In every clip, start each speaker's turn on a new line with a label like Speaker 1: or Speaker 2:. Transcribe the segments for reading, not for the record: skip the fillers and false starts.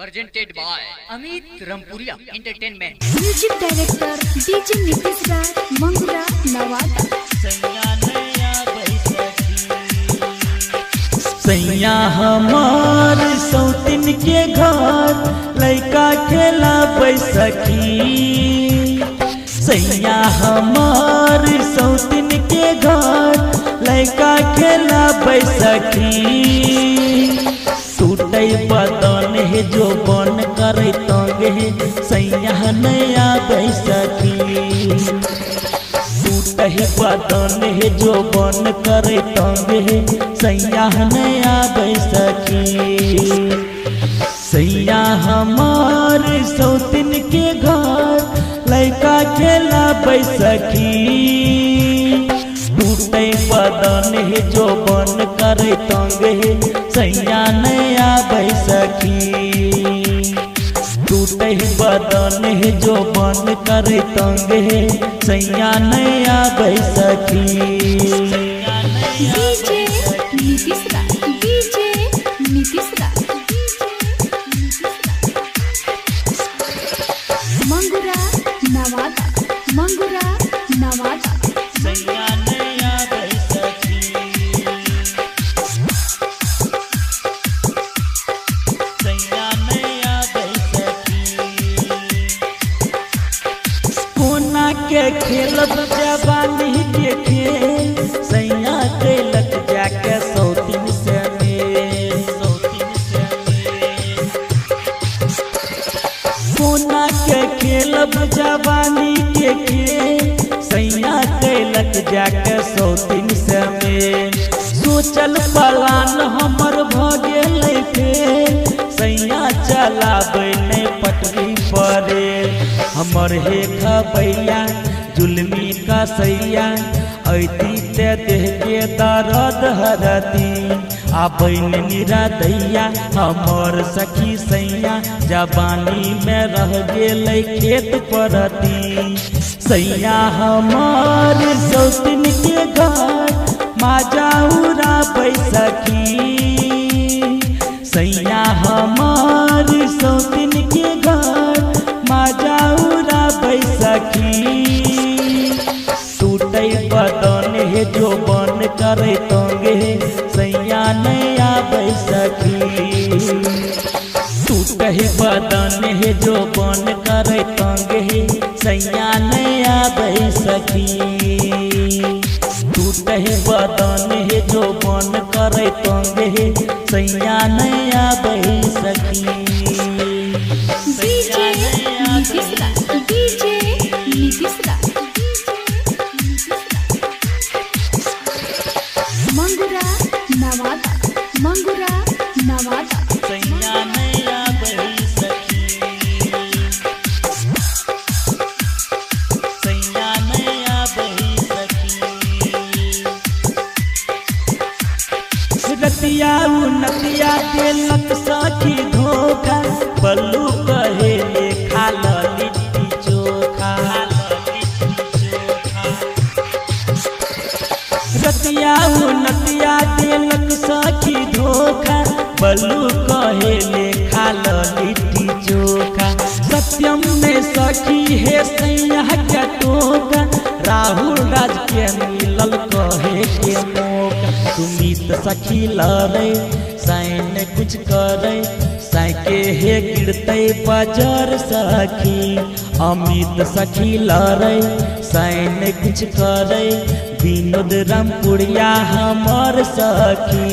Speaker 1: presented by Amit Rampuria Entertainment.
Speaker 2: Music director DJ Nitish Raj Mangura Nawada.
Speaker 3: सैया हमार सौतिन के घर लैका खेला बैसखी। सैया हमार सौतिन के घर लैका खेला बैसखी। टूटे बदन है जो बन करे तंग है सैया नया बैसखी। टूटे बदन है जो बन करे तंग है सैया नया बैसखी। सैया हमार सौतिन के घर लैका खेला बैसखी। टूटे बदन है जो बन करे तंग है सैया नया बैसखी। टूटे बदन है जो बन करे तंग है सैया नया बैसखी।
Speaker 2: डीजे नीतीश राज डीजे नीतीश राज मंगुरा नवादा मंगुरा नवादा।
Speaker 3: सैया नया बैसखी। सैया नया बैसखी। कोना के खेलब जवानी के खेल सैया कैलक जाके सौतिन से मेल। कोना के खेलब जवानी के खेल सैया कैलक जाके सौतिन से मेल। सोचल पलान हमर भ गेल फेल सैया चलाबै नहीं पटरी परे। हमर हे खबैया जुलमी का सैया ऐती ते देह के दर्द हरती। आबैन निरादैया हमर सखी सैया जवानी में रह गेल खेत परती। सैया हमार सौतिन के घर माजाउरा बैसखी। सैया हमार सौतिन के घर माजाउरा बैसखी। टूटे बदन है जो बन करे तंग है सैया नया बैसखी। टूटे बदन है जो बन करे तंग है सैया नया बैसखी। टूटे बदन है जो बन करे तंग है सैया नया बैसखी।
Speaker 2: डीजे नीतीश राज डीजे नीतीश राज मंगुरा नवादा मंगुरा नवादा।
Speaker 3: सैया नया बैसखी। सैया नया बैसखी। रतिया नतिया देलक सखी धोखा बल्लू कहे ले खाल लिट्टी चोखा। रतिया नतिया देलक सखी धोखा बल्लू कहे ले खाल लिट्टी चोखा। सत्यम में सखी है सैया के टोका राहुल राज के मिलल कहे के मौका। सुमित सखी लड़े सैन कुछ करे साइके हे गिरते बाजार सखी। अमित सखी लड़े सैन कुछ करे विनोद रामपुरिया हमर सखी।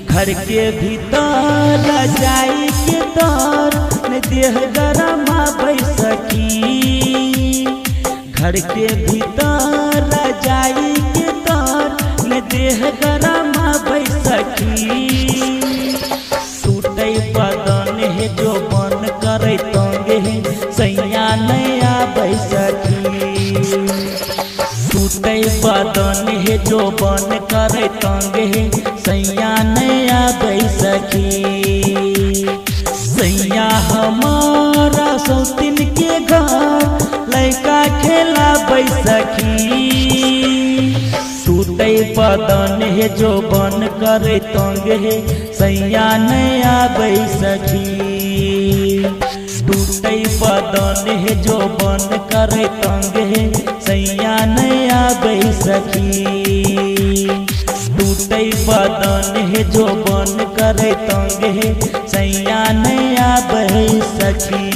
Speaker 3: घर के भीतर जाई के तर न देह गरमा बैसखी। घर के भीतर जाई के तर न देह गरमा बैसखी। टूटे बदन है जो बन करे तंग है सैया नया बैसखी। टूटे बदन है जो बन करे तंग है सैया नया बैसखी। सैया हमारा सौतिन के घर लैका खेला बैसखी। टूटे बदन है जो बन करे तंग है सैया नया बैसखी। टूटे बदन हे जो बन करे तंग हे सैया नहीं आबे सखी। टूटे बदन हे जो बन करे तंग हे सैया नहीं आबे सखी।